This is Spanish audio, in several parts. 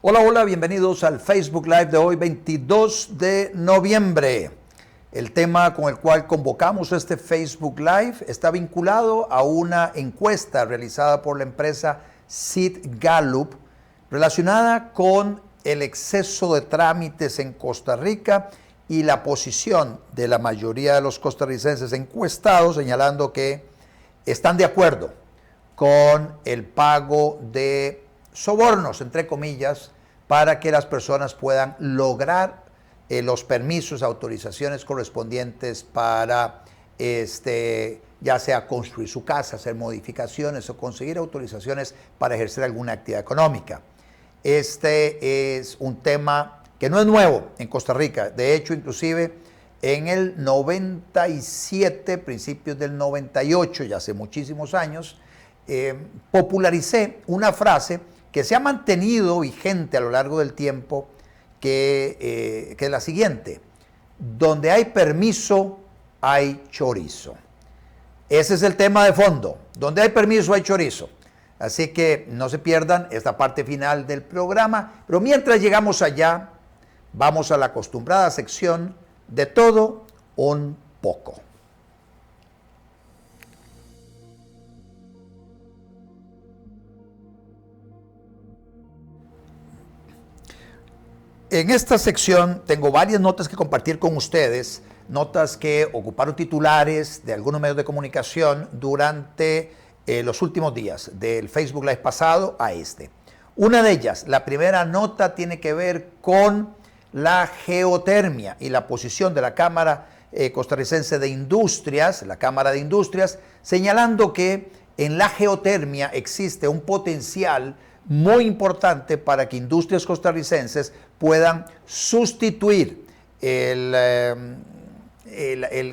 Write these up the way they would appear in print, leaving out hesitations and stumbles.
Hola, hola, bienvenidos al Facebook Live de hoy, 22 de noviembre. El tema con el cual convocamos este Facebook Live está vinculado a una encuesta realizada por la empresa Sid Gallup relacionada con el exceso de trámites en Costa Rica y la posición de la mayoría de los costarricenses encuestados, señalando que están de acuerdo con el pago de sobornos, entre comillas, para que las personas puedan lograr los permisos, autorizaciones correspondientes para ya sea construir su casa, hacer modificaciones o conseguir autorizaciones para ejercer alguna actividad económica. Este es un tema que no es nuevo en Costa Rica. De hecho, inclusive en el 97, principios del 98, ya hace muchísimos años, popularicé una frase que se ha mantenido vigente a lo largo del tiempo, que es la siguiente: donde hay permiso, hay chorizo. Ese es el tema de fondo. Donde hay permiso, hay chorizo. Así que no se pierdan esta parte final del programa. Pero mientras llegamos allá, vamos a la acostumbrada sección de todo un poco. En esta sección tengo varias notas que compartir con ustedes, notas que ocuparon titulares de algunos medios de comunicación durante los últimos días, del Facebook Live pasado a este. Una de ellas, la primera nota, tiene que ver con la geotermia y la posición de la Cámara Costarricense de Industrias, la Cámara de Industrias, señalando que en la geotermia existe un potencial muy importante para que industrias costarricenses puedan sustituir el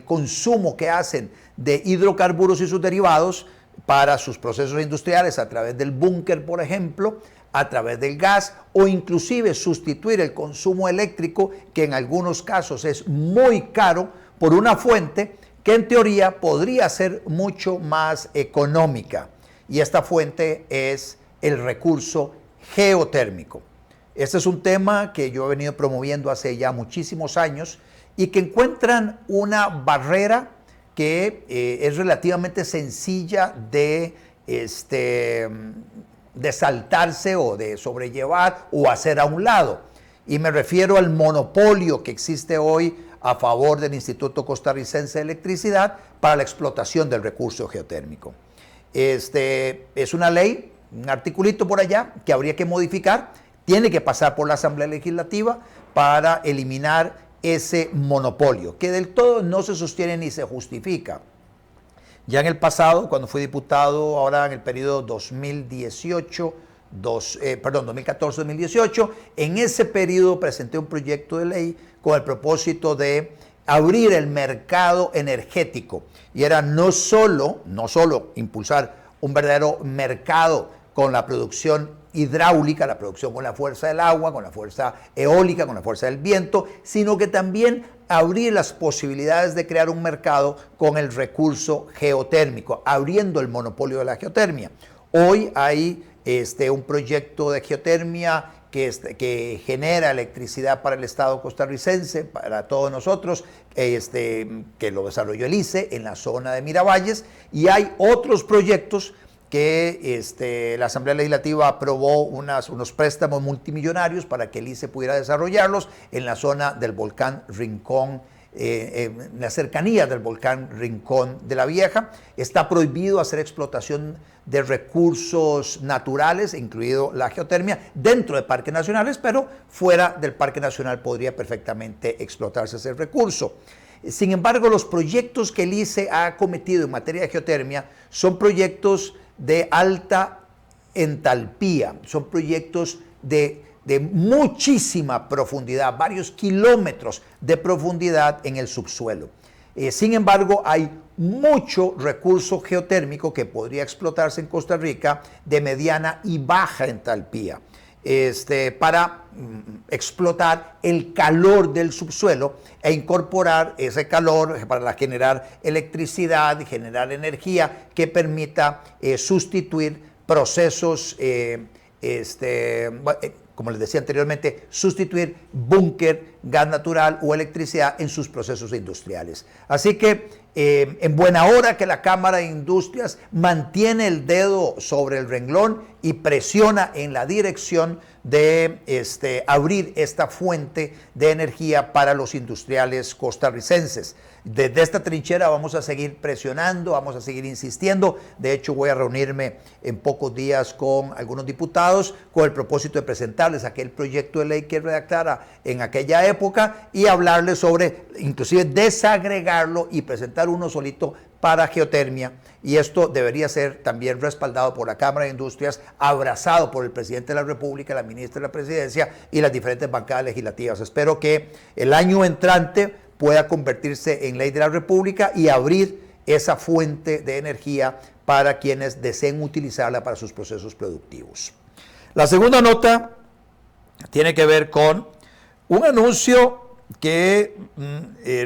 consumo que hacen de hidrocarburos y sus derivados para sus procesos industriales a través del búnker, por ejemplo, a través del gas, o inclusive sustituir el consumo eléctrico, que en algunos casos es muy caro, por una fuente que en teoría podría ser mucho más económica. Y esta fuente es el recurso geotérmico. Este es un tema que yo he venido promoviendo hace ya muchísimos años y que encuentran una barrera que es relativamente sencilla de saltarse o de sobrellevar o hacer a un lado. Y me refiero al monopolio que existe hoy a favor del Instituto Costarricense de Electricidad para la explotación del recurso geotérmico. Es una ley, un articulito por allá que habría que modificar, tiene que pasar por la Asamblea Legislativa para eliminar ese monopolio, que del todo no se sostiene ni se justifica. Ya en el pasado, cuando fui diputado, ahora en el periodo 2014-2018, en ese periodo presenté un proyecto de ley con el propósito de abrir el mercado energético. Y era no solo impulsar un verdadero mercado con la producción hidráulica, la producción con la fuerza del agua, con la fuerza eólica, con la fuerza del viento, sino que también abrir las posibilidades de crear un mercado con el recurso geotérmico, abriendo el monopolio de la geotermia. Hoy hay un proyecto de geotermia que genera electricidad para el Estado costarricense, para todos nosotros, que lo desarrolló el ICE en la zona de Miravalles, y hay otros proyectos que la Asamblea Legislativa aprobó unos préstamos multimillonarios para que el ICE pudiera desarrollarlos en la zona del volcán Rincón, en la cercanía del volcán Rincón de la Vieja. Está prohibido hacer explotación de recursos naturales, incluido la geotermia, dentro de parques nacionales, pero fuera del parque nacional podría perfectamente explotarse ese recurso. Sin embargo, los proyectos que el ICE ha acometido en materia de geotermia son proyectos de alta entalpía, son proyectos de muchísima profundidad, varios kilómetros de profundidad en el subsuelo. Sin embargo, hay mucho recurso geotérmico que podría explotarse en Costa Rica de mediana y baja entalpía. para explotar el calor del subsuelo e incorporar ese calor para generar electricidad y generar energía que permita sustituir procesos, como les decía anteriormente, sustituir búnker, gas natural o electricidad en sus procesos industriales. Así que en buena hora que la Cámara de Industrias mantiene el dedo sobre el renglón y presiona en la dirección de abrir esta fuente de energía para los industriales costarricenses. Desde esta trinchera vamos a seguir presionando, vamos a seguir insistiendo. De hecho, voy a reunirme en pocos días con algunos diputados con el propósito de presentarles aquel proyecto de ley que redactara en aquella época y hablarles sobre, inclusive desagregarlo y presentar uno solito para geotermia. Y esto debería ser también respaldado por la Cámara de Industrias, abrazado por el presidente de la República, la ministra de la Presidencia y las diferentes bancadas legislativas. Espero que el año entrante pueda convertirse en ley de la República y abrir esa fuente de energía para quienes deseen utilizarla para sus procesos productivos. La segunda nota tiene que ver con un anuncio que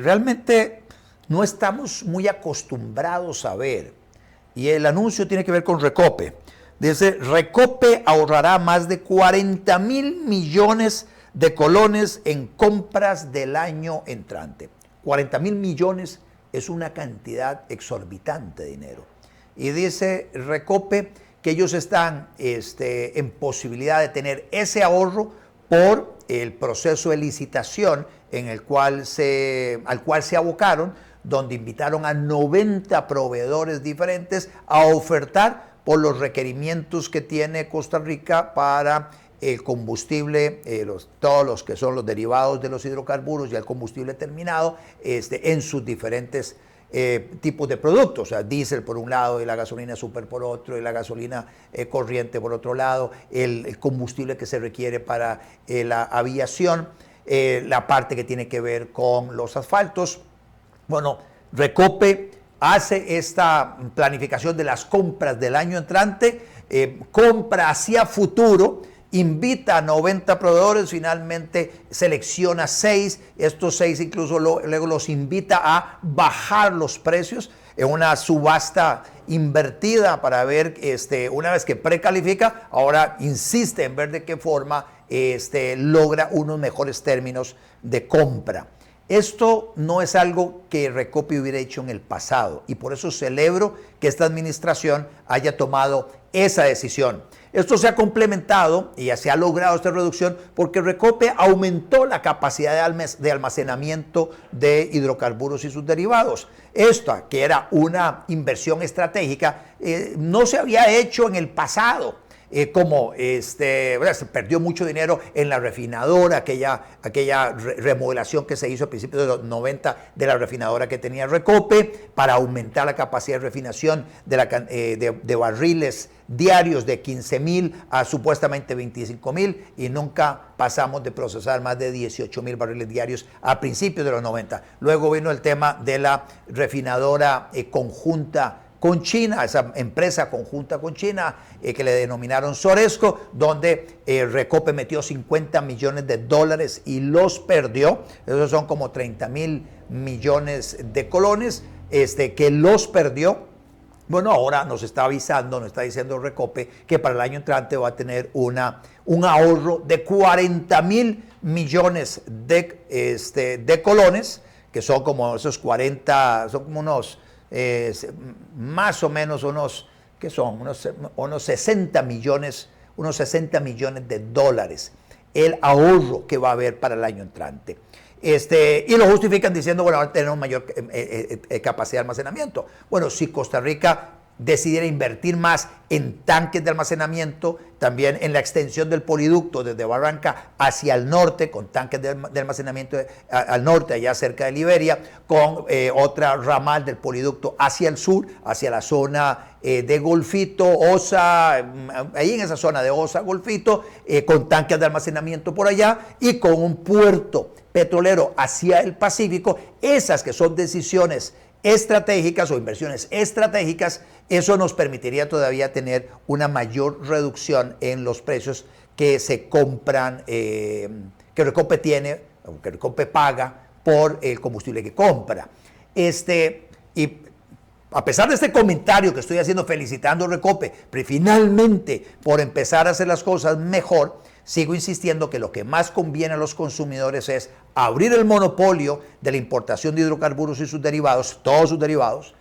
realmente no estamos muy acostumbrados a ver. Y el anuncio tiene que ver con Recope. Dice, Recope ahorrará más de 40,000 millones de colones en compras del año entrante. 40,000 millones es una cantidad exorbitante de dinero. Y dice Recope que ellos están en posibilidad de tener ese ahorro por el proceso de licitación al cual se abocaron, donde invitaron a 90 proveedores diferentes a ofertar por los requerimientos que tiene Costa Rica para el combustible, todos los que son los derivados de los hidrocarburos y el combustible terminado en sus diferentes tipos de productos, o sea, diésel por un lado y la gasolina super por otro y la gasolina corriente por otro lado, el combustible que se requiere para la aviación, la parte que tiene que ver con los asfaltos. Bueno, Recope hace esta planificación de las compras del año entrante, compra hacia futuro, invita a 90 proveedores, finalmente selecciona 6, estos 6 incluso luego los invita a bajar los precios en una subasta invertida para ver, una vez que precalifica, ahora insiste en ver de qué forma logra unos mejores términos de compra. Esto no es algo que Recope hubiera hecho en el pasado y por eso celebro que esta administración haya tomado esa decisión. Esto se ha complementado y ya se ha logrado esta reducción porque Recope aumentó la capacidad de almacenamiento de hidrocarburos y sus derivados. Esta, que era una inversión estratégica, no se había hecho en el pasado. Se perdió mucho dinero en la refinadora, aquella remodelación que se hizo a principios de los 90 de la refinadora que tenía Recope para aumentar la capacidad de refinación de barriles diarios de 15,000 a supuestamente 25,000 y nunca pasamos de procesar más de 18,000 barriles diarios a principios de los 90. Luego vino el tema de la refinadora conjunta con China, esa empresa conjunta con China que le denominaron Soresco, donde Recope metió 50 millones de dólares y los perdió. Esos son como 30,000 millones de colones que los perdió. Bueno, ahora nos está avisando, nos está diciendo Recope que para el año entrante va a tener un ahorro de 40,000 millones de colones, que son como esos 40, son como unos más o menos unos 60 millones de dólares el ahorro que va a haber para el año entrante. Y lo justifican diciendo, bueno, ahora tenemos mayor capacidad de almacenamiento. Bueno, si Costa Rica decidiera invertir más en tanques de almacenamiento, también en la extensión del poliducto desde Barranca hacia el norte, con tanques de almacenamiento al norte, allá cerca de Liberia, con otra ramal del poliducto hacia el sur, hacia la zona de Golfito, Osa, ahí en esa zona de Osa, Golfito, con tanques de almacenamiento por allá y con un puerto petrolero hacia el Pacífico. Esas que son decisiones estratégicas o inversiones estratégicas, eso nos permitiría todavía tener una mayor reducción en los precios que se compran, que Recope tiene, o que Recope paga por el combustible que compra. Y a pesar de este comentario que estoy haciendo felicitando a Recope, pero finalmente por empezar a hacer las cosas mejor, sigo insistiendo que lo que más conviene a los consumidores es abrir el monopolio de la importación de hidrocarburos y sus derivados, todos sus derivados,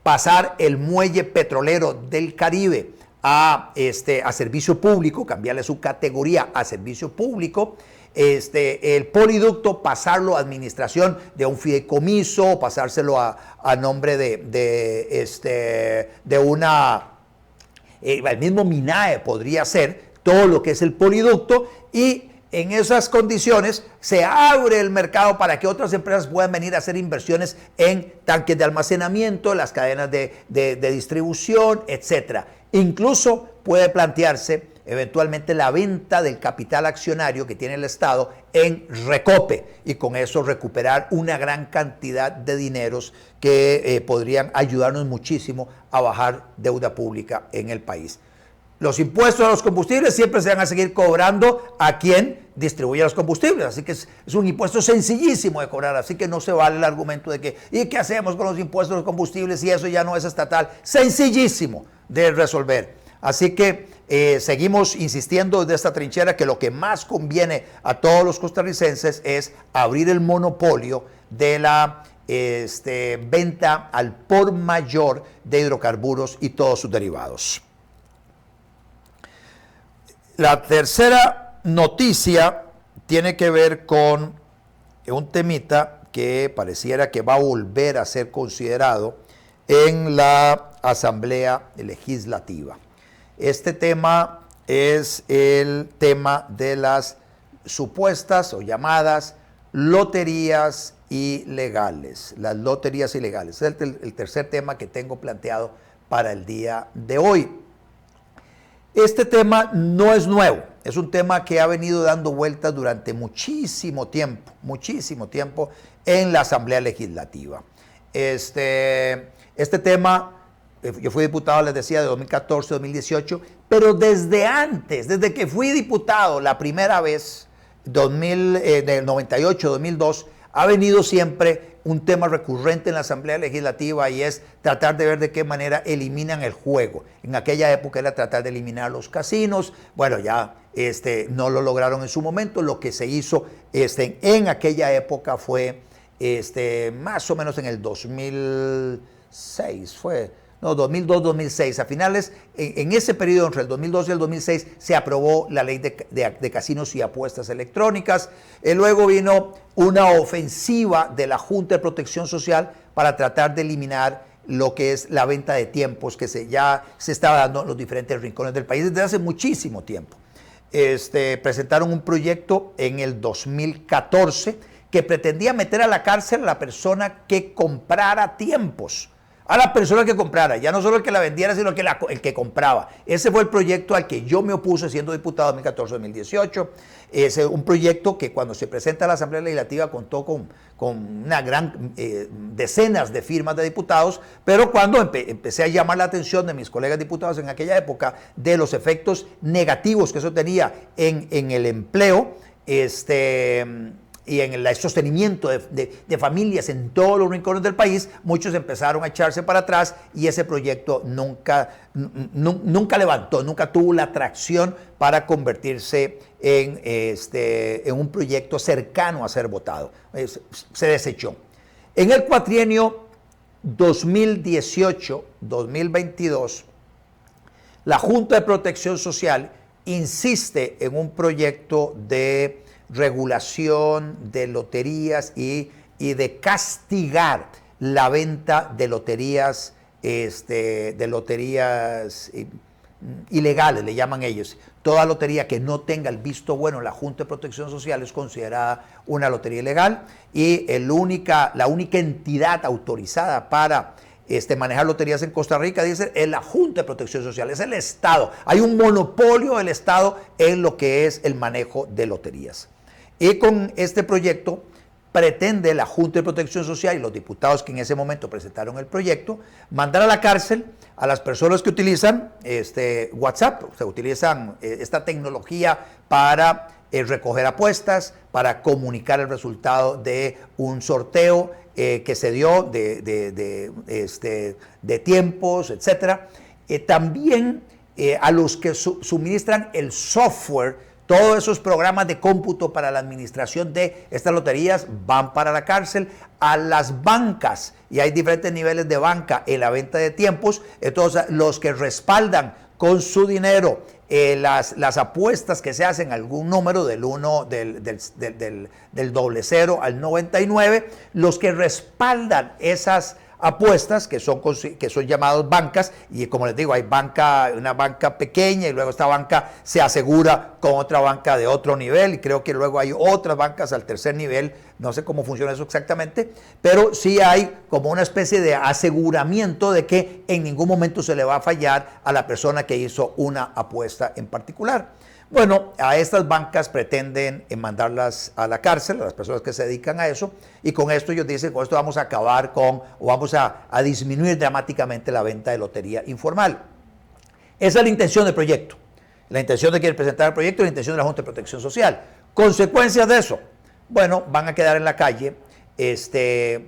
pasar el muelle petrolero del Caribe a servicio público, cambiarle su categoría a servicio público, el poliducto pasarlo a administración de un fideicomiso, pasárselo a nombre de una, el mismo MINAE podría ser, todo lo que es el poliducto, y en esas condiciones se abre el mercado para que otras empresas puedan venir a hacer inversiones en tanques de almacenamiento, las cadenas de distribución, etcétera. Incluso puede plantearse eventualmente la venta del capital accionario que tiene el Estado en Recope y con eso recuperar una gran cantidad de dineros que podrían ayudarnos muchísimo a bajar deuda pública en el país. Los impuestos a los combustibles siempre se van a seguir cobrando a quien distribuye los combustibles, así que es un impuesto sencillísimo de cobrar, así que no se vale el argumento de que ¿y qué hacemos con los impuestos a los combustibles si eso ya no es estatal? Sencillísimo de resolver. Así que seguimos insistiendo desde esta trinchera que lo que más conviene a todos los costarricenses es abrir el monopolio de la venta al por mayor de hidrocarburos y todos sus derivados. La tercera noticia tiene que ver con un temita que pareciera que va a volver a ser considerado en la Asamblea Legislativa. Este tema es el tema de las supuestas o llamadas loterías ilegales. Las loterías ilegales. Es el tercer tema que tengo planteado para el día de hoy. Este tema no es nuevo, es un tema que ha venido dando vueltas durante muchísimo tiempo en la Asamblea Legislativa. Este tema, yo fui diputado, les decía, de 2014, 2018, pero desde antes, desde que fui diputado la primera vez, del 98, 2002, ha venido siempre un tema recurrente en la Asamblea Legislativa y es tratar de ver de qué manera eliminan el juego. En aquella época era tratar de eliminar los casinos. Bueno, ya no lo lograron en su momento. Lo que se hizo en aquella época fue más o menos en el 2006, 2002-2006, a finales, en ese periodo entre el 2002 y el 2006 se aprobó la ley de casinos y apuestas electrónicas. Luego vino una ofensiva de la Junta de Protección Social para tratar de eliminar lo que es la venta de tiempos que ya se estaba dando en los diferentes rincones del país desde hace muchísimo tiempo. Presentaron un proyecto en el 2014 que pretendía meter a la cárcel a la persona que comprara tiempos. A la persona que comprara, ya no solo el que la vendiera, sino el que compraba. Ese fue el proyecto al que yo me opuse siendo diputado en 2014-2018. Es un proyecto que cuando se presenta a la Asamblea Legislativa contó con una gran decenas de firmas de diputados, pero cuando empecé a llamar la atención de mis colegas diputados en aquella época de los efectos negativos que eso tenía en el empleo, y en el sostenimiento de familias en todos los rincones del país, muchos empezaron a echarse para atrás y ese proyecto nunca levantó, nunca tuvo la atracción para convertirse en un proyecto cercano a ser votado. Se desechó. En el cuatrienio 2018-2022, la Junta de Protección Social insiste en un proyecto de regulación de loterías y de castigar la venta de loterías, ilegales, le llaman ellos. Toda lotería que no tenga el visto bueno en la Junta de Protección Social es considerada una lotería ilegal y la única entidad autorizada para manejar loterías en Costa Rica, dice, es la Junta de Protección Social, es el Estado. Hay un monopolio del Estado en lo que es el manejo de loterías. Y con este proyecto pretende la Junta de Protección Social y los diputados que en ese momento presentaron el proyecto mandar a la cárcel a las personas que utilizan WhatsApp, o sea, utilizan esta tecnología para recoger apuestas, para comunicar el resultado de un sorteo que se dio de tiempos, etcétera. También a los que suministran el software, todos esos programas de cómputo para la administración de estas loterías van para la cárcel. A las bancas, y hay diferentes niveles de banca en la venta de tiempos, entonces los que respaldan con su dinero las apuestas que se hacen, algún número del 00 al 99, los que respaldan esas apuestas que son llamados bancas, y como les digo, hay una banca pequeña y luego esta banca se asegura con otra banca de otro nivel, y creo que luego hay otras bancas al tercer nivel, no sé cómo funciona eso exactamente, pero sí hay como una especie de aseguramiento de que en ningún momento se le va a fallar a la persona que hizo una apuesta en particular. Bueno, a estas bancas pretenden mandarlas a la cárcel, a las personas que se dedican a eso, y con esto ellos dicen, con esto vamos a acabar o vamos a disminuir dramáticamente la venta de lotería informal. Esa es la intención del proyecto, la intención de quienes presentar el proyecto y la intención de la Junta de Protección Social. Consecuencias de eso, bueno, van a quedar en la calle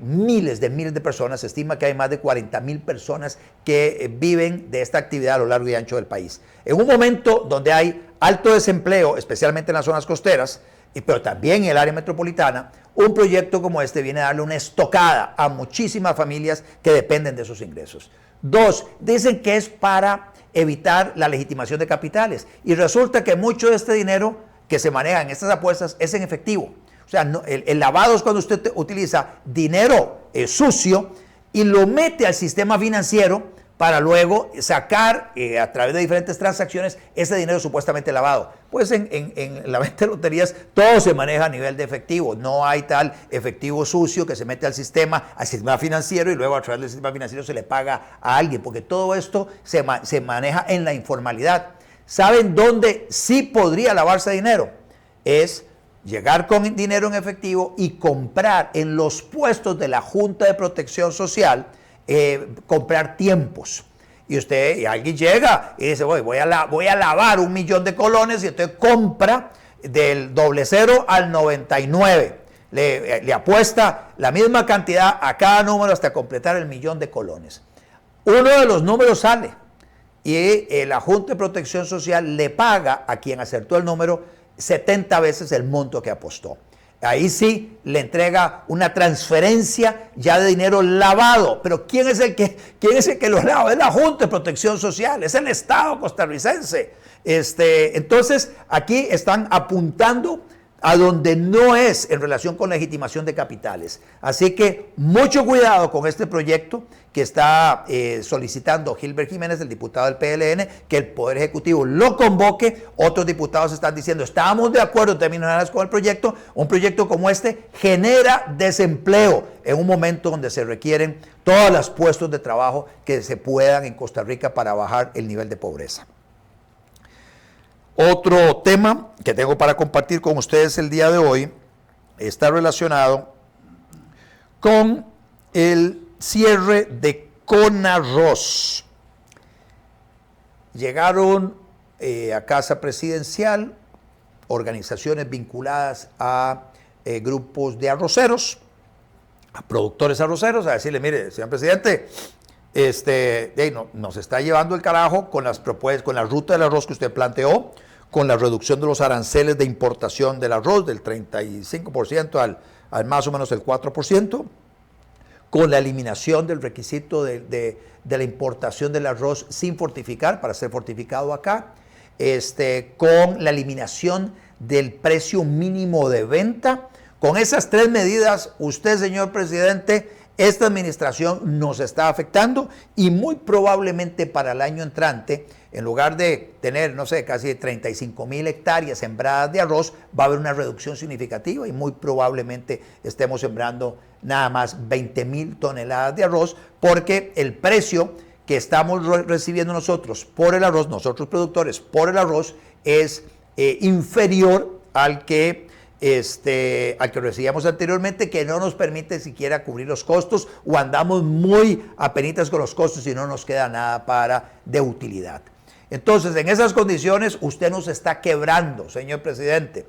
miles de personas. Se estima que hay más de 40,000 personas que viven de esta actividad a lo largo y ancho del país. En un momento donde hay alto desempleo, especialmente en las zonas costeras, pero también en el área metropolitana, un proyecto como este viene a darle una estocada a muchísimas familias que dependen de esos ingresos. Dos, dicen que es para evitar la legitimación de capitales, y resulta que mucho de este dinero que se maneja en estas apuestas es en efectivo. O sea, el lavado es cuando usted utiliza dinero sucio y lo mete al sistema financiero para luego sacar a través de diferentes transacciones ese dinero supuestamente lavado. Pues en la venta de loterías todo se maneja a nivel de efectivo. No hay tal efectivo sucio que se mete al sistema financiero y luego a través del sistema financiero se le paga a alguien, porque todo esto se maneja en la informalidad. ¿Saben dónde sí podría lavarse dinero? Es llegar con dinero en efectivo y comprar en los puestos de la Junta de Protección Social, comprar tiempos. Y alguien llega y dice, voy a lavar 1,000,000 de colones, y usted compra del 00 al 99. Le apuesta la misma cantidad a cada número hasta completar el 1,000,000 de colones. Uno de los números sale y la Junta de Protección Social le paga a quien acertó el número 70 veces el monto que apostó. Ahí sí le entrega una transferencia ya de dinero lavado. Pero ¿quién es el que lo lava? Es la Junta de Protección Social, es el Estado costarricense. Entonces, aquí están apuntando a donde no es en relación con legitimación de capitales. Así que mucho cuidado con este proyecto que está solicitando Gilbert Jiménez, el diputado del PLN, que el Poder Ejecutivo lo convoque. Otros diputados están diciendo, estamos de acuerdo en términos generales con el proyecto. Un proyecto como este genera desempleo en un momento donde se requieren todos los puestos de trabajo que se puedan en Costa Rica para bajar el nivel de pobreza. Otro tema que tengo para compartir con ustedes el día de hoy está relacionado con el cierre de Conarroz. Llegaron a Casa Presidencial organizaciones vinculadas a grupos de arroceros, a productores arroceros, a decirle, mire, señor presidente, nos está llevando el carajo con las propuestas, con la ruta del arroz que usted planteó, con la reducción de los aranceles de importación del arroz del 35% al más o menos el 4%, con la eliminación del requisito de la importación del arroz sin fortificar para ser fortificado acá, con la eliminación del precio mínimo de venta. Con esas tres medidas, usted, señor presidente, esta administración nos está afectando, y muy probablemente para el año entrante, en lugar de tener, no sé, casi 35,000 hectáreas sembradas de arroz, va a haber una reducción significativa y muy probablemente estemos sembrando nada más 20,000 toneladas de arroz, porque el precio que estamos recibiendo nosotros por el arroz, nosotros productores por el arroz, es inferior al que al que recibíamos anteriormente, que no nos permite siquiera cubrir los costos, o andamos muy apenitas con los costos y no nos queda nada de utilidad. Entonces, en esas condiciones, usted nos está quebrando, señor presidente.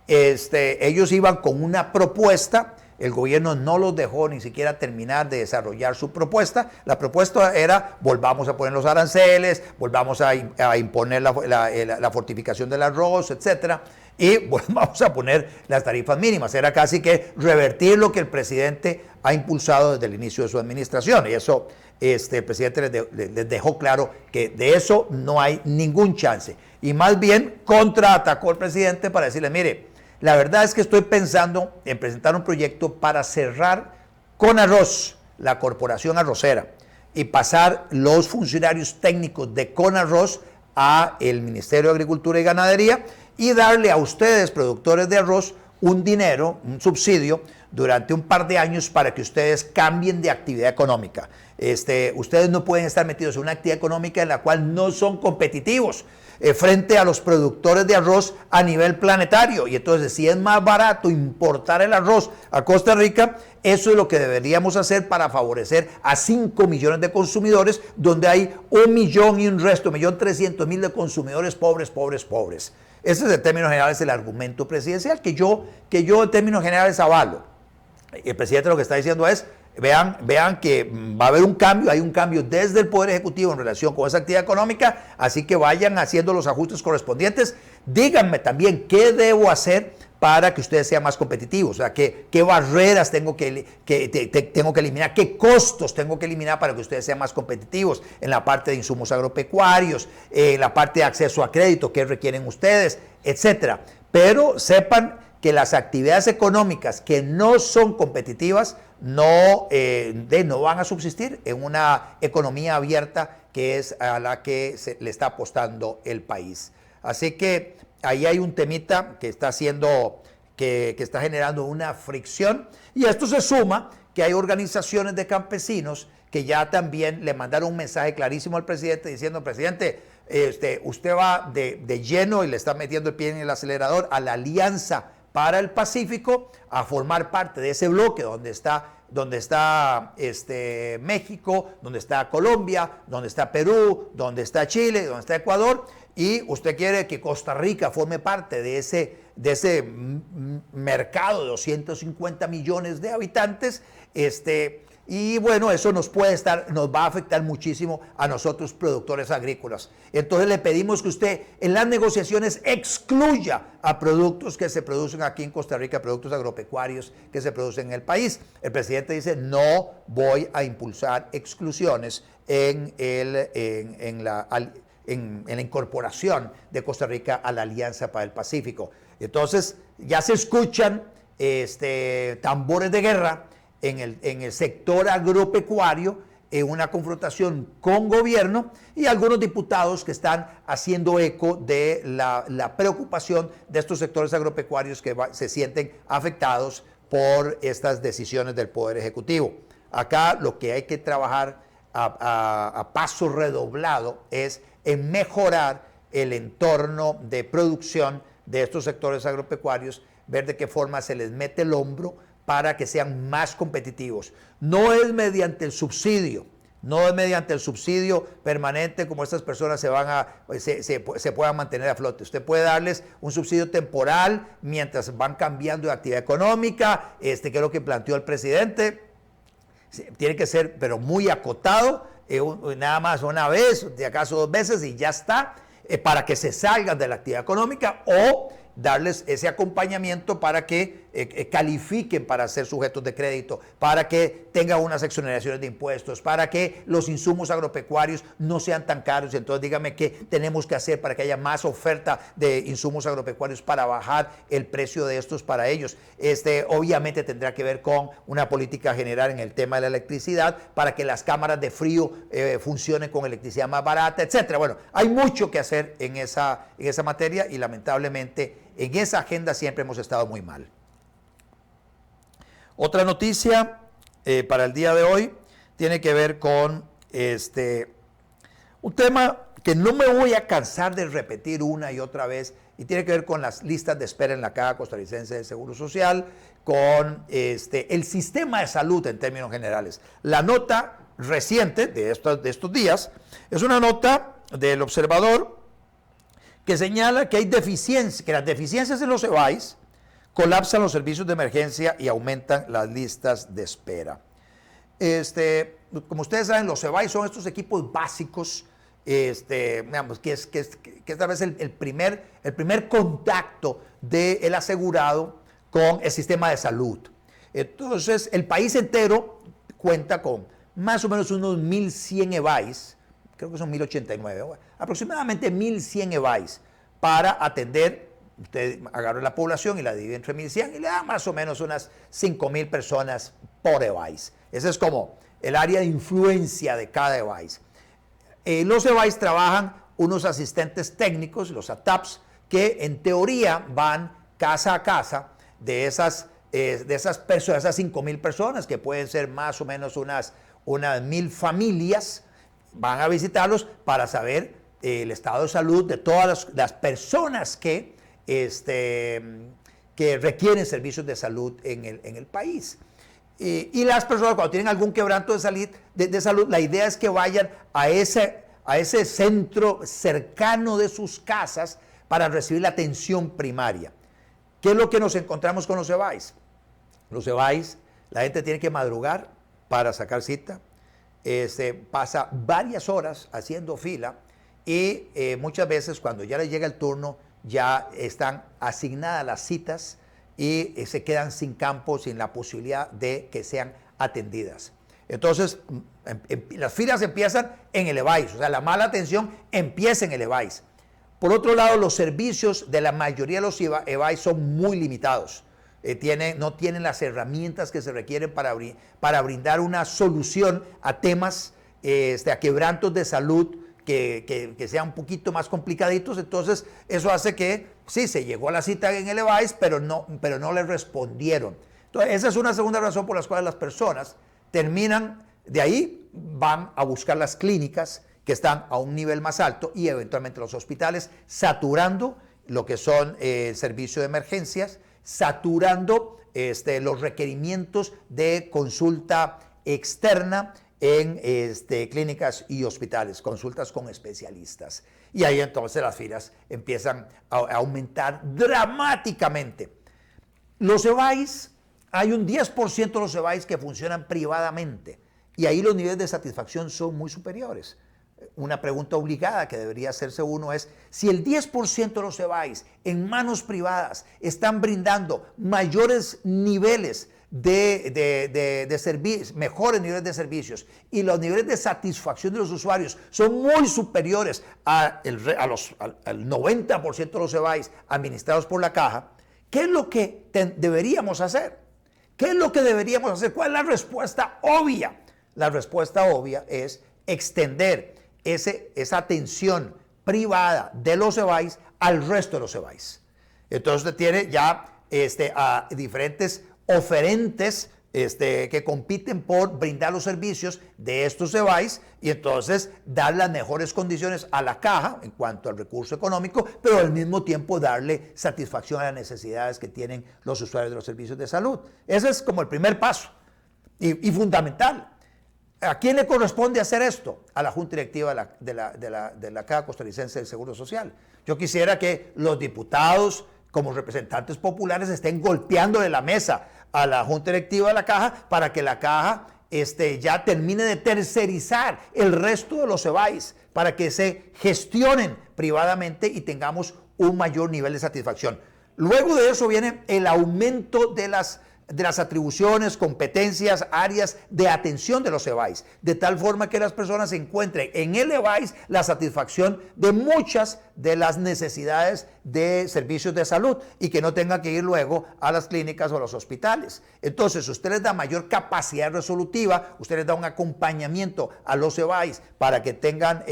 Ellos iban con una propuesta, el gobierno no los dejó ni siquiera terminar de desarrollar su propuesta. La propuesta era: volvamos a poner los aranceles, volvamos a imponer la fortificación del arroz, etcétera, y volvamos a poner las tarifas mínimas. Era casi que revertir lo que el presidente ha impulsado desde el inicio de su administración, y eso el presidente les dejó claro que de eso no hay ningún chance. Y más bien contraatacó al presidente para decirle: mire, la verdad es que estoy pensando en presentar un proyecto para cerrar Conarroz, la corporación arrocera, y pasar los funcionarios técnicos de Conarroz a el Ministerio de Agricultura y Ganadería, y darle a ustedes, productores de arroz, un dinero, un subsidio, durante un par de años para que ustedes cambien de actividad económica. Ustedes no pueden estar metidos en una actividad económica en la cual no son competitivos frente a los productores de arroz a nivel planetario. Y entonces, si es más barato importar el arroz a Costa Rica, eso es lo que deberíamos hacer para favorecer a 5 millones de consumidores, donde hay 1 millón y un resto, 1.300.000 de consumidores pobres. Ese es, en términos generales, el argumento presidencial que yo en términos generales avalo. El presidente lo que está diciendo es: vean que va a haber un cambio, hay un cambio desde el Poder Ejecutivo en relación con esa actividad económica, así que vayan haciendo los ajustes correspondientes. Díganme también qué debo hacer para que ustedes sean más competitivos, o sea, qué barreras tengo que eliminar, qué costos tengo que eliminar para que ustedes sean más competitivos en la parte de insumos agropecuarios, en la parte de acceso a crédito, qué requieren ustedes, etcétera. Pero sepan que las actividades económicas que no son competitivas no van a subsistir en una economía abierta, que es a la que le está apostando el país. Así que ahí hay un temita que está generando una fricción, y esto se suma que hay organizaciones de campesinos que ya también le mandaron un mensaje clarísimo al presidente diciendo: presidente, usted va de lleno y le está metiendo el pie en el acelerador a la Alianza para el Pacífico, a formar parte de ese bloque donde está México, donde está Colombia, donde está Perú, donde está Chile, donde está Ecuador, y usted quiere que Costa Rica forme parte de ese mercado de 250 millones de habitantes, y bueno, eso nos va a afectar muchísimo a nosotros, productores agrícolas. Entonces le pedimos que usted en las negociaciones excluya a productos que se producen aquí en Costa Rica, productos agropecuarios que se producen en el país. El presidente dice: no voy a impulsar exclusiones en la incorporación de Costa Rica a la Alianza para el Pacífico. Entonces ya se escuchan tambores de guerra en el sector agropecuario, en una confrontación con gobierno, y algunos diputados que están haciendo eco de la preocupación de estos sectores agropecuarios que se sienten afectados por estas decisiones del Poder Ejecutivo. Acá lo que hay que trabajar a paso redoblado es en mejorar el entorno de producción de estos sectores agropecuarios, ver de qué forma se les mete el hombro para que sean más competitivos. No es mediante el subsidio, permanente como estas personas se puedan mantener a flote. Usted puede darles un subsidio temporal mientras van cambiando de actividad económica, que es lo que planteó el presidente. Tiene que ser, pero muy acotado, nada más una vez, de acaso 2 veces, y ya está, para que se salgan de la actividad económica, o darles ese acompañamiento para que califiquen para ser sujetos de crédito, para que tengan unas exoneraciones de impuestos, para que los insumos agropecuarios no sean tan caros. Entonces dígame qué tenemos que hacer para que haya más oferta de insumos agropecuarios para bajar el precio de estos para ellos. Obviamente tendrá que ver con una política general en el tema de la electricidad, para que las cámaras de frío funcionen con electricidad más barata, etcétera. Bueno, hay mucho que hacer en esa materia, y lamentablemente en esa agenda siempre hemos estado muy mal. Otra noticia para el día de hoy tiene que ver con Un tema que no me voy a cansar de repetir una y otra vez y tiene que ver con las listas de espera en la Caja Costarricense de Seguro Social, con el sistema de salud en términos generales. La nota reciente de estos días es una nota del Observador que señala que hay deficiencias, que las deficiencias en los EVAIS colapsan los servicios de emergencia y aumentan las listas de espera. Como ustedes saben, los EVAIS son estos equipos básicos, digamos, que es tal vez el primer contacto del asegurado con el sistema de salud. Entonces, el país entero cuenta con más o menos unos 1.100 EVAIS, creo que son 1.089, aproximadamente 1.100 EVAIS para atender. Usted agarra la población y la divide entre 1.100 y le da más o menos unas 5.000 personas por EVAIS. Ese es como el área de influencia de cada EVAIS. Los EVAIS trabajan unos asistentes técnicos, los ATAPs, que en teoría van casa a casa de esas personas, esas 5.000 personas, que pueden ser más o menos unas 1.000 familias, van a visitarlos para saber el estado de salud de todas las personas que requieren servicios de salud en el país. Y las personas, cuando tienen algún quebranto de salud, la idea es que vayan a ese centro cercano de sus casas para recibir la atención primaria. ¿Qué es lo que nos encontramos con los EVAIS? Los EVAIS, la gente tiene que madrugar para sacar cita, pasa varias horas haciendo fila y muchas veces cuando ya les llega el turno ya están asignadas las citas y se quedan sin campo, sin la posibilidad de que sean atendidas. Entonces, las filas empiezan en el EVAIS, o sea, la mala atención empieza en el EVAIS. Por otro lado, los servicios de la mayoría de los EVAIS son muy limitados. No tienen las herramientas que se requieren para brindar una solución a temas, a quebrantos de salud que sean un poquito más complicaditos. Entonces, eso hace que, sí, se llegó a la cita en el EVAIS, pero no le respondieron. Entonces, esa es una segunda razón por la cual las personas terminan, de ahí van a buscar las clínicas que están a un nivel más alto y eventualmente los hospitales, saturando lo que son servicios de emergencias, saturando los requerimientos de consulta externa en clínicas y hospitales, consultas con especialistas. Y ahí entonces las filas empiezan a aumentar dramáticamente. Los EVAIS, hay un 10% de los EVAIS que funcionan privadamente y ahí los niveles de satisfacción son muy superiores. Una pregunta obligada que debería hacerse uno es, si el 10% de los EVAIS en manos privadas están brindando mayores niveles de servicios, mejores niveles de servicios, y los niveles de satisfacción de los usuarios son muy superiores al 90% de los EVAIS administrados por la Caja, ¿qué es lo que deberíamos hacer? ¿Qué es lo que deberíamos hacer? ¿Cuál es la respuesta obvia? La respuesta obvia es extender esa atención privada de los EVAIS al resto de los EVAIS. Entonces usted tiene ya a diferentes oferentes que compiten por brindar los servicios de estos EVAIS y entonces dar las mejores condiciones a la Caja en cuanto al recurso económico, pero al mismo tiempo darle satisfacción a las necesidades que tienen los usuarios de los servicios de salud. Ese es como el primer paso y fundamental. ¿A quién le corresponde hacer esto? A la Junta Directiva de la Caja Costarricense del Seguro Social. Yo quisiera que los diputados, como representantes populares, estén golpeándole la mesa a la Junta Directiva de la Caja para que la Caja ya termine de tercerizar el resto de los EVAIS, para que se gestionen privadamente y tengamos un mayor nivel de satisfacción. Luego de eso viene el aumento de las atribuciones, competencias, áreas de atención de los EVAIS, de tal forma que las personas encuentren en el EVAIS la satisfacción de muchas de las necesidades de servicios de salud y que no tengan que ir luego a las clínicas o a los hospitales. Entonces, usted les da mayor capacidad resolutiva, usted les da un acompañamiento a los EVAIS para que tengan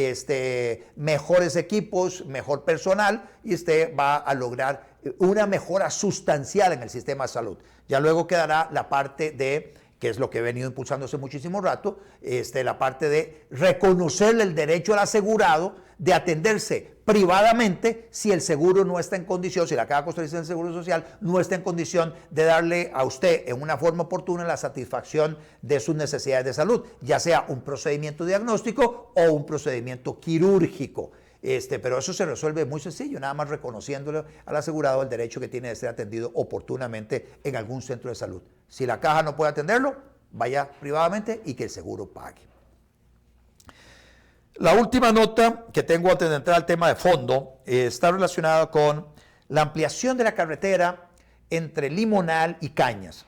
mejores equipos, mejor personal, y usted va a lograr una mejora sustancial en el sistema de salud. Ya luego quedará la parte de que es lo que he venido impulsando hace muchísimo rato, la parte de reconocerle el derecho al asegurado de atenderse privadamente si el seguro no está en condición, si la Caja Costarricense del Seguro Social no está en condición de darle a usted en una forma oportuna la satisfacción de sus necesidades de salud, ya sea un procedimiento diagnóstico o un procedimiento quirúrgico. Pero eso se resuelve muy sencillo, nada más reconociéndole al asegurado el derecho que tiene de ser atendido oportunamente en algún centro de salud. Si la caja no puede atenderlo, vaya privadamente y que el seguro pague. La última nota que tengo antes de entrar al tema de fondo está relacionada con la ampliación de la carretera entre Limonal y Cañas.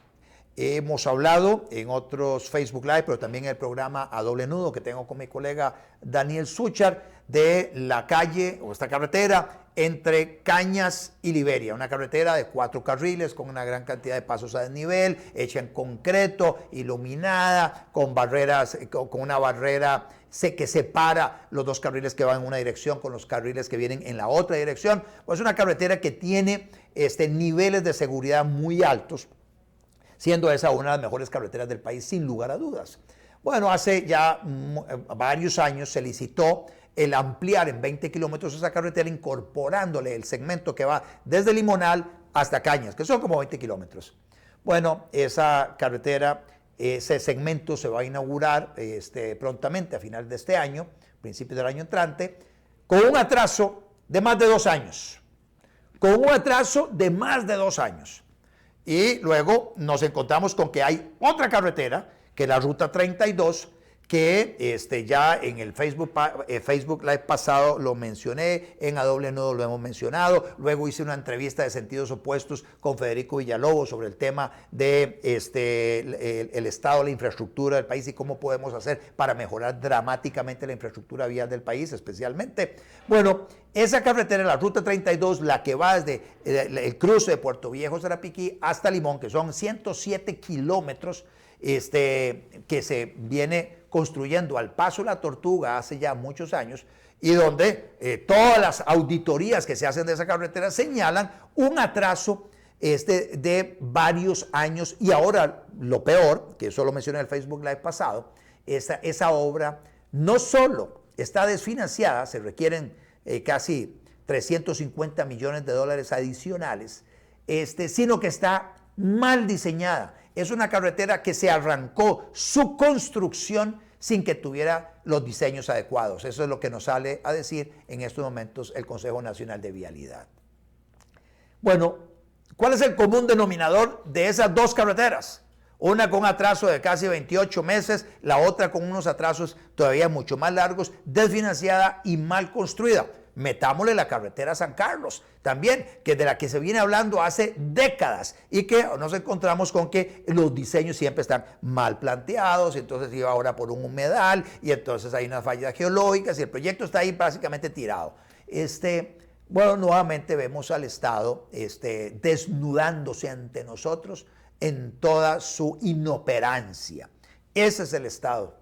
Hemos hablado en otros Facebook Live, pero también en el programa A Doble Nudo que tengo con mi colega Daniel Suchar, de la calle o esta carretera entre Cañas y Liberia, una carretera de 4 carriles con una gran cantidad de pasos a desnivel, hecha en concreto, iluminada, con barreras, con una barrera que separa los 2 carriles que van en una dirección con los carriles que vienen en la otra dirección. Pues una carretera que tiene niveles de seguridad muy altos, siendo esa una de las mejores carreteras del país, sin lugar a dudas. Bueno, hace ya varios años se licitó el ampliar en 20 kilómetros esa carretera, incorporándole el segmento que va desde Limonal hasta Cañas, que son como 20 kilómetros. Bueno, esa carretera, ese segmento se va a inaugurar prontamente a final de este año, principios del año entrante, con un atraso de más de 2 años. Con un atraso de más de 2 años. Y luego nos encontramos con que hay otra carretera, que es la Ruta 32, que ya en el Facebook Live pasado lo mencioné, en A Doble Nudo lo hemos mencionado, luego hice una entrevista de sentidos opuestos con Federico Villalobos sobre el tema de el estado de la infraestructura del país y cómo podemos hacer para mejorar dramáticamente la infraestructura vial del país especialmente. Bueno, esa carretera, la Ruta 32, la que va desde el cruce de Puerto Viejo, Sarapiquí, hasta Limón, que son 107 kilómetros, que se viene construyendo al Paso La Tortuga hace ya muchos años, y donde todas las auditorías que se hacen de esa carretera señalan un atraso de varios años. Y ahora lo peor, que eso lo mencioné en el Facebook Live pasado, esa obra no solo está desfinanciada, se requieren casi 350 millones de dólares adicionales, sino que está mal diseñada. Es una carretera que se arrancó su construcción sin que tuviera los diseños adecuados. Eso es lo que nos sale a decir en estos momentos el Consejo Nacional de Vialidad. Bueno, ¿cuál es el común denominador de esas 2 carreteras? Una con un atraso de casi 28 meses, la otra con unos atrasos todavía mucho más largos, desfinanciada y mal construida. Metámosle la carretera San Carlos también, que de la que se viene hablando hace décadas y que nos encontramos con que los diseños siempre están mal planteados, y entonces iba ahora por un humedal y entonces hay unas fallas geológicas y el proyecto está ahí básicamente tirado. Bueno, nuevamente vemos al Estado desnudándose ante nosotros en toda su inoperancia. Ese es el Estado,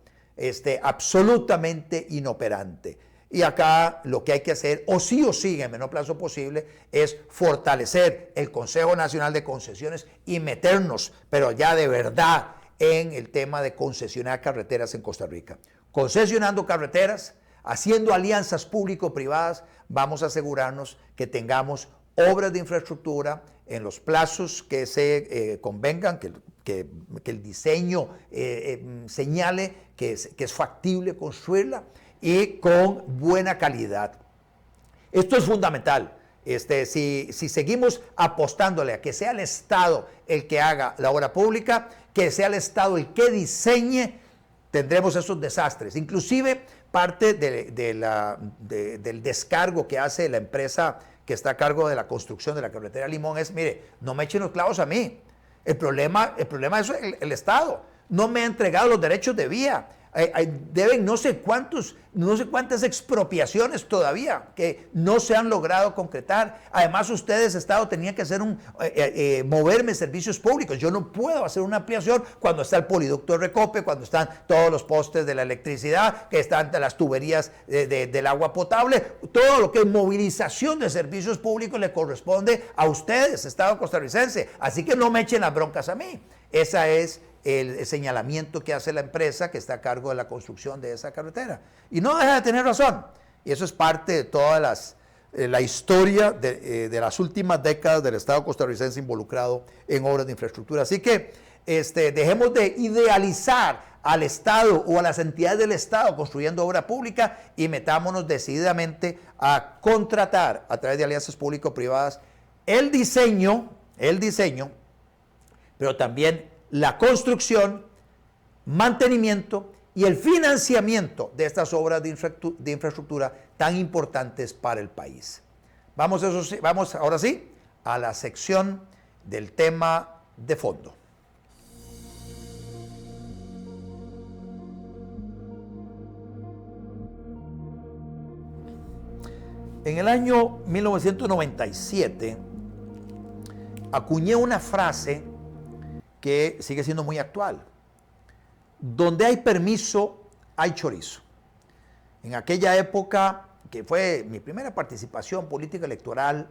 absolutamente inoperante. Y acá lo que hay que hacer, o sí, en el menor plazo posible, es fortalecer el Consejo Nacional de Concesiones y meternos, pero ya de verdad, en el tema de concesionar carreteras en Costa Rica. Concesionando carreteras, haciendo alianzas público-privadas, vamos a asegurarnos que tengamos obras de infraestructura en los plazos que se convengan, que el diseño señale que es factible construirla, y con buena calidad. Esto es fundamental. Si seguimos apostándole a que sea el Estado el que haga la obra pública, que sea el Estado el que diseñe, tendremos esos desastres. Inclusive parte del descargo que hace la empresa que está a cargo de la construcción de la carretera Limón es: mire, no me echen los clavos a mí. El problema es el Estado. No me ha entregado los derechos de vía. Deben no sé cuántas expropiaciones todavía que no se han logrado concretar. Además, ustedes, Estado, tenían que hacer moverme servicios públicos. Yo no puedo hacer una ampliación cuando está el poliducto de Recope, cuando están todos los postes de la electricidad, que están las tuberías del agua potable. Todo lo que es movilización de servicios públicos le corresponde a ustedes, Estado costarricense. Así que no me echen las broncas a mí. Esa es el señalamiento que hace la empresa que está a cargo de la construcción de esa carretera. Y no deja de tener razón. Y eso es parte de todas la historia de las últimas décadas del Estado costarricense involucrado en obras de infraestructura. Así que dejemos de idealizar al Estado o a las entidades del Estado construyendo obra pública y metámonos decididamente a contratar a través de alianzas público-privadas el diseño, pero también la construcción, mantenimiento y el financiamiento de estas obras de infraestructura tan importantes para el país. Vamos ahora sí a la sección del tema de fondo. En el año 1997 acuñé una frase que sigue siendo muy actual. Donde hay permiso, hay chorizo. En aquella época, que fue mi primera participación política electoral,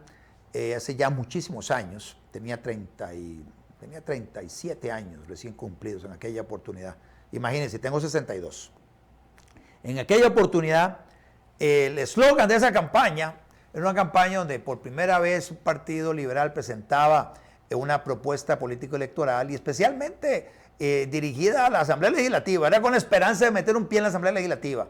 hace ya muchísimos años, tenía 37 años recién cumplidos en aquella oportunidad. Imagínense, tengo 62. En aquella oportunidad, el eslogan de esa campaña era una campaña donde por primera vez un partido liberal presentaba una propuesta político-electoral y especialmente dirigida a la Asamblea Legislativa. Era con la esperanza de meter un pie en la Asamblea Legislativa.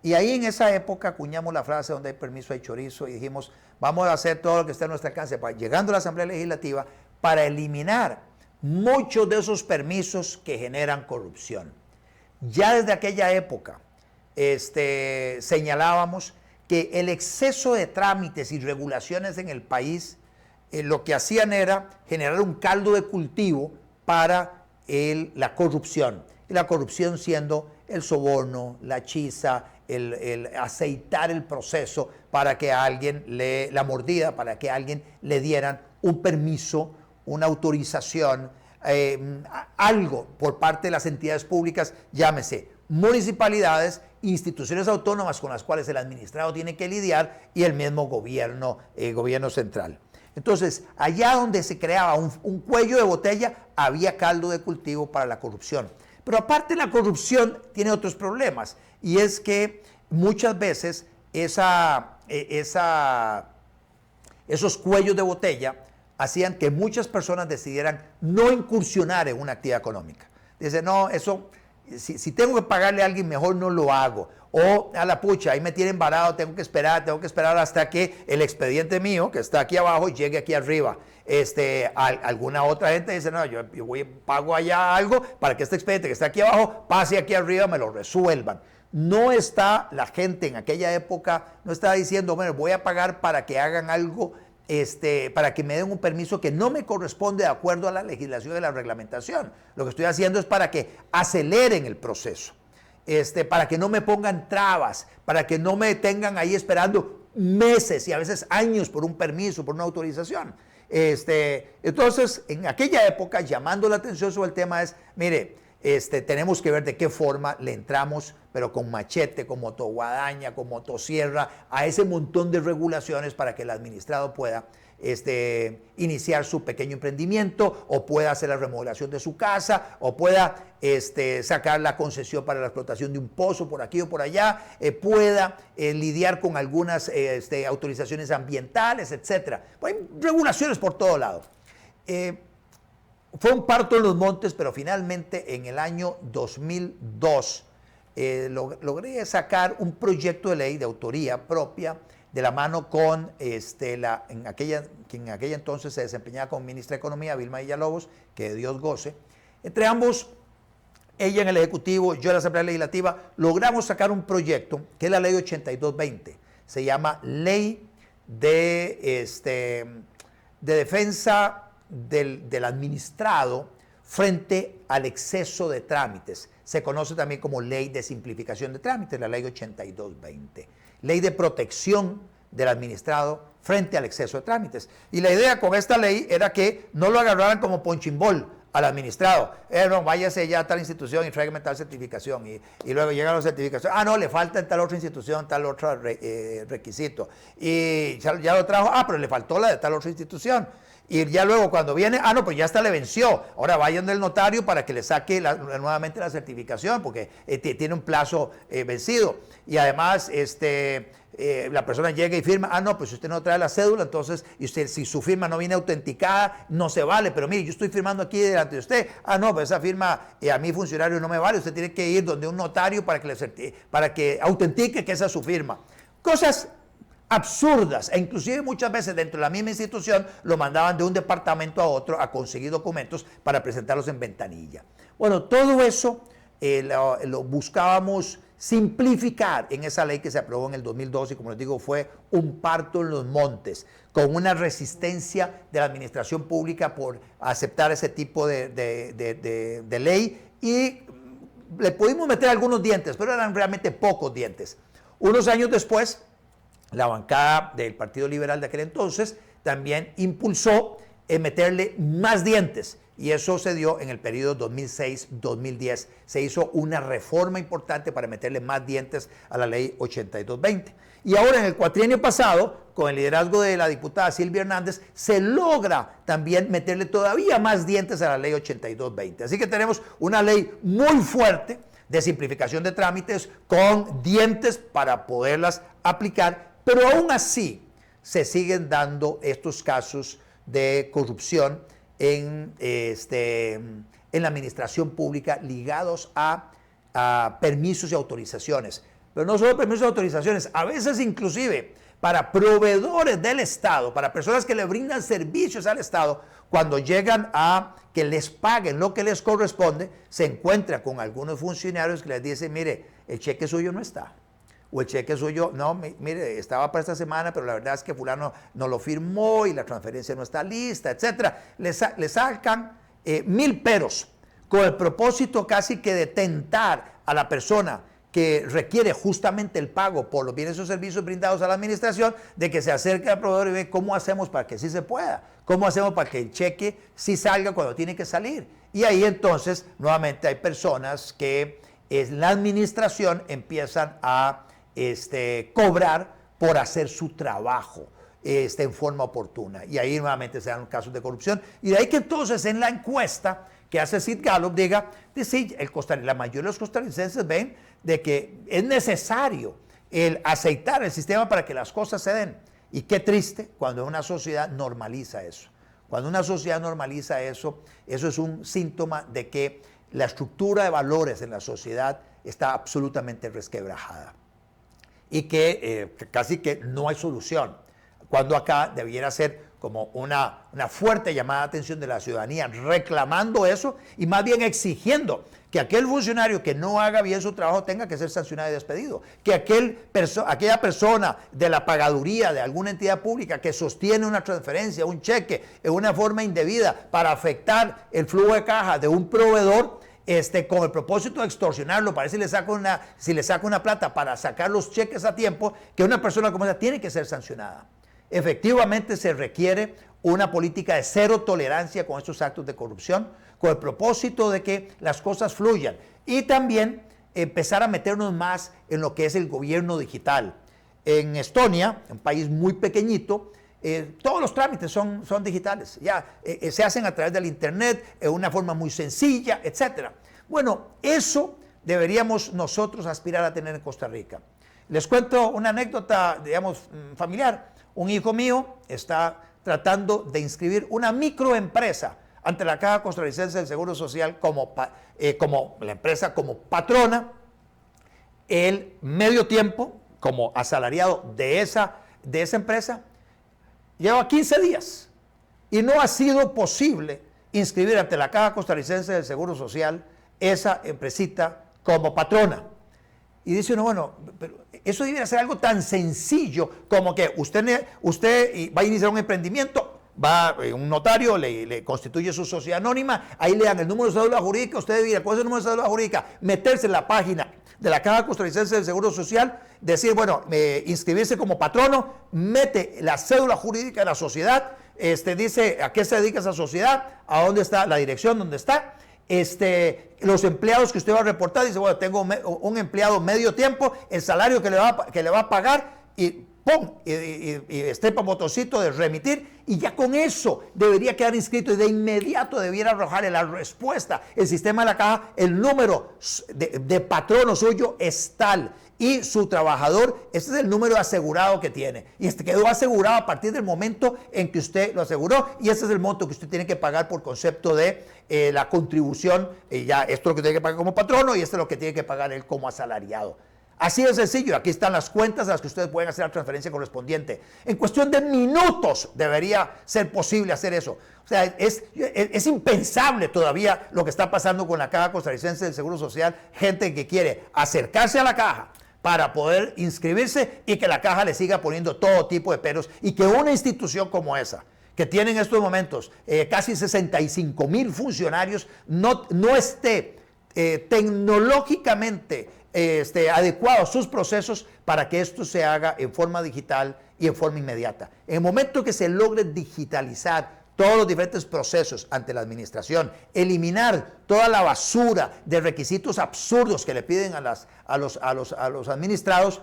Y ahí en esa época acuñamos la frase donde hay permiso hay chorizo y dijimos, vamos a hacer todo lo que esté a nuestro alcance llegando a la Asamblea Legislativa para eliminar muchos de esos permisos que generan corrupción. Ya desde aquella época señalábamos que el exceso de trámites y regulaciones en el país lo que hacían era generar un caldo de cultivo para la corrupción. Y la corrupción siendo el soborno, la chiza, el aceitar el proceso para que alguien la mordida, para que a alguien le dieran un permiso, una autorización, algo por parte de las entidades públicas, llámese municipalidades, instituciones autónomas con las cuales el administrado tiene que lidiar y el mismo gobierno central. Entonces, allá donde se creaba un cuello de botella, había caldo de cultivo para la corrupción. Pero aparte la corrupción tiene otros problemas, y es que muchas veces esos cuellos de botella hacían que muchas personas decidieran no incursionar en una actividad económica. Dicen, no, eso, si tengo que pagarle a alguien, mejor no lo hago. O a la pucha, ahí me tienen varado, tengo que esperar hasta que el expediente mío, que está aquí abajo, llegue aquí arriba. Alguna otra gente dice, no, yo pago allá algo para que este expediente que está aquí abajo pase aquí arriba, me lo resuelvan. No está la gente en aquella época, no estaba diciendo, bueno, voy a pagar para que hagan algo, para que me den un permiso que no me corresponde de acuerdo a la legislación y la reglamentación. Lo que estoy haciendo es para que aceleren el proceso. Para que no me pongan trabas, para que no me tengan ahí esperando meses y a veces años por un permiso, por una autorización. Entonces, en aquella época, llamando la atención sobre el tema es, mire, tenemos que ver de qué forma le entramos, pero con machete, con motoguadaña, con motosierra, a ese montón de regulaciones para que el administrado pueda iniciar su pequeño emprendimiento, o pueda hacer la remodelación de su casa, o pueda sacar la concesión para la explotación de un pozo por aquí o por allá, pueda lidiar con algunas autorizaciones ambientales, etc. Hay regulaciones por todo lado. Fue un parto en los montes, pero finalmente en el año 2002 logré sacar un proyecto de ley de autoría propia de la mano con quien en aquella entonces se desempeñaba como ministra de Economía, Vilma Villalobos, que Dios goce. Entre ambos, ella en el Ejecutivo, yo en la Asamblea Legislativa, logramos sacar un proyecto que es la Ley 8220. Se llama Ley de Defensa del Administrado frente al exceso de trámites. Se conoce también como Ley de Simplificación de Trámites, la Ley 8220. Ley de protección del administrado frente al exceso de trámites. Y la idea con esta ley era que no lo agarraran como punching ball al administrado, no, váyase ya a tal institución y tráigame tal certificación, y luego llega la certificación, no, le falta en tal otra institución, tal otro requisito, y ya lo trajo, pero le faltó la de tal otra institución, y ya luego cuando viene, no, pues ya hasta le venció, ahora vayan del notario para que le saque nuevamente la certificación, porque tiene un plazo vencido, y además, la persona llega y firma, no, pues si usted no trae la cédula, entonces, y usted, si su firma no viene autenticada, no se vale, pero mire, yo estoy firmando aquí delante de usted, no, pues esa firma a mí funcionario no me vale, usted tiene que ir donde un notario para que autentique que esa es su firma. Cosas absurdas, e inclusive muchas veces dentro de la misma institución lo mandaban de un departamento a otro a conseguir documentos para presentarlos en ventanilla. Bueno, todo eso lo buscábamos simplificar en esa ley que se aprobó en el 2012 y como les digo fue un parto en los montes, con una resistencia de la administración pública por aceptar ese tipo de ley y le pudimos meter algunos dientes, pero eran realmente pocos dientes. Unos años después, la bancada del Partido Liberal de aquel entonces también impulsó meterle más dientes y eso se dio en el periodo 2006-2010. Se hizo una reforma importante para meterle más dientes a la ley 8220. Y ahora en el cuatrienio pasado, con el liderazgo de la diputada Silvia Hernández, se logra también meterle todavía más dientes a la ley 8220. Así que tenemos una ley muy fuerte de simplificación de trámites con dientes para poderlas aplicar, pero aún así se siguen dando estos casos de corrupción en la administración pública ligados a permisos y autorizaciones. Pero no solo permisos y autorizaciones, a veces inclusive para proveedores del Estado, para personas que le brindan servicios al Estado, cuando llegan a que les paguen lo que les corresponde, se encuentran con algunos funcionarios que les dicen, mire, el cheque suyo no está. O el cheque suyo, no, mire, estaba para esta semana, pero la verdad es que fulano no lo firmó y la transferencia no está lista, etc. Le sacan 1000 peros con el propósito casi que de tentar a la persona que requiere justamente el pago por los bienes o servicios brindados a la administración, de que se acerque al proveedor y ve cómo hacemos para que sí se pueda, cómo hacemos para que el cheque sí salga cuando tiene que salir. Y ahí entonces, nuevamente hay personas que en la administración empiezan a cobrar por hacer su trabajo en forma oportuna. Y ahí nuevamente se dan casos de corrupción. Y de ahí que entonces en la encuesta que hace Sid Gallup diga, sí, la mayoría de los costarricenses ven de que es necesario el aceitar el sistema para que las cosas se den. Y qué triste cuando una sociedad normaliza eso. Cuando una sociedad normaliza eso, eso es un síntoma de que la estructura de valores en la sociedad está absolutamente resquebrajada. Y que casi que no hay solución, cuando acá debiera ser como una fuerte llamada de atención de la ciudadanía reclamando eso y más bien exigiendo que aquel funcionario que no haga bien su trabajo tenga que ser sancionado y despedido, que aquella persona de la pagaduría de alguna entidad pública que sostiene una transferencia, un cheque en una forma indebida para afectar el flujo de caja de un proveedor, con el propósito de extorsionarlo, para ver si le saca una plata para sacar los cheques a tiempo, que una persona como esa tiene que ser sancionada. Efectivamente se requiere una política de cero tolerancia con estos actos de corrupción, con el propósito de que las cosas fluyan y también empezar a meternos más en lo que es el gobierno digital. En Estonia, un país muy pequeñito, todos los trámites son digitales, se hacen a través del internet, en una forma muy sencilla, etc. Bueno, eso deberíamos nosotros aspirar a tener en Costa Rica. Les cuento una anécdota, digamos, familiar. Un hijo mío está tratando de inscribir una microempresa ante la Caja Costarricense del Seguro Social como la empresa como patrona, el medio tiempo como asalariado de esa empresa. Lleva 15 días y no ha sido posible inscribir ante la Caja Costarricense del Seguro Social esa empresita como patrona. Y dice uno, bueno, pero eso debería ser algo tan sencillo como que usted va a iniciar un emprendimiento, va a un notario, le constituye su sociedad anónima, ahí le dan el número de cédula jurídica, usted debe ir con ese número de cédula jurídica, meterse en la página de la Caja Costarricense del Seguro Social, decir, bueno, inscribirse como patrono, mete la cédula jurídica de la sociedad, dice a qué se dedica esa sociedad, a dónde está la dirección, dónde está. Los empleados que usted va a reportar, dice, bueno, tengo un empleado medio tiempo, el salario que le va a pagar, y ¡pum! Y estepa botoncito de remitir, y ya con eso debería quedar inscrito, y de inmediato debiera arrojarle la respuesta. El sistema de la caja, el número de patrono suyo es tal, y su trabajador, este es el número asegurado que tiene, y quedó asegurado a partir del momento en que usted lo aseguró, y ese es el monto que usted tiene que pagar por concepto de la contribución. Ya esto es lo que tiene que pagar como patrono, y esto es lo que tiene que pagar él como asalariado. Así de sencillo. Aquí están las cuentas a las que ustedes pueden hacer la transferencia correspondiente. En cuestión de minutos debería ser posible hacer eso. O sea, es impensable todavía lo que está pasando con la Caja Costarricense del Seguro Social. Gente que quiere acercarse a la caja para poder inscribirse, y que la caja le siga poniendo todo tipo de peros, y que una institución como esa, que tiene en estos momentos casi 65,000 funcionarios, no esté tecnológicamente adecuado a sus procesos para que esto se haga en forma digital y en forma inmediata. En el momento que se logre digitalizar todos los diferentes procesos ante la administración, eliminar toda la basura de requisitos absurdos que le piden a los administrados,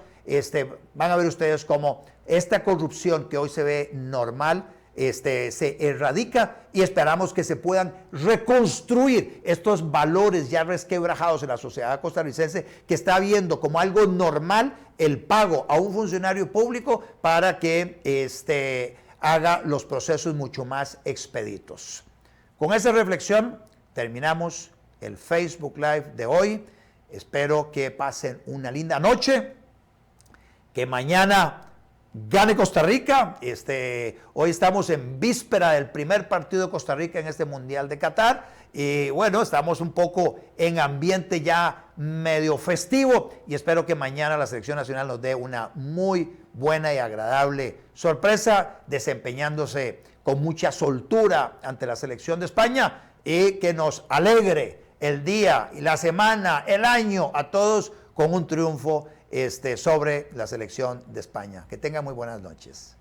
van a ver ustedes cómo esta corrupción que hoy se ve normal se erradica, y esperamos que se puedan reconstruir estos valores ya resquebrajados en la sociedad costarricense, que está viendo como algo normal el pago a un funcionario público para que haga los procesos mucho más expeditos. Con esa reflexión terminamos el Facebook Live de hoy. Espero que pasen una linda noche, que mañana gane Costa Rica. Hoy estamos en víspera del primer partido de Costa Rica en este Mundial de Qatar, y bueno, estamos un poco en ambiente ya medio festivo, y espero que mañana la selección nacional nos dé una muy buena y agradable sorpresa, desempeñándose con mucha soltura ante la selección de España, y que nos alegre el día y la semana, el año a todos con un triunfo sobre la selección de España. Que tengan muy buenas noches.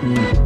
Mm.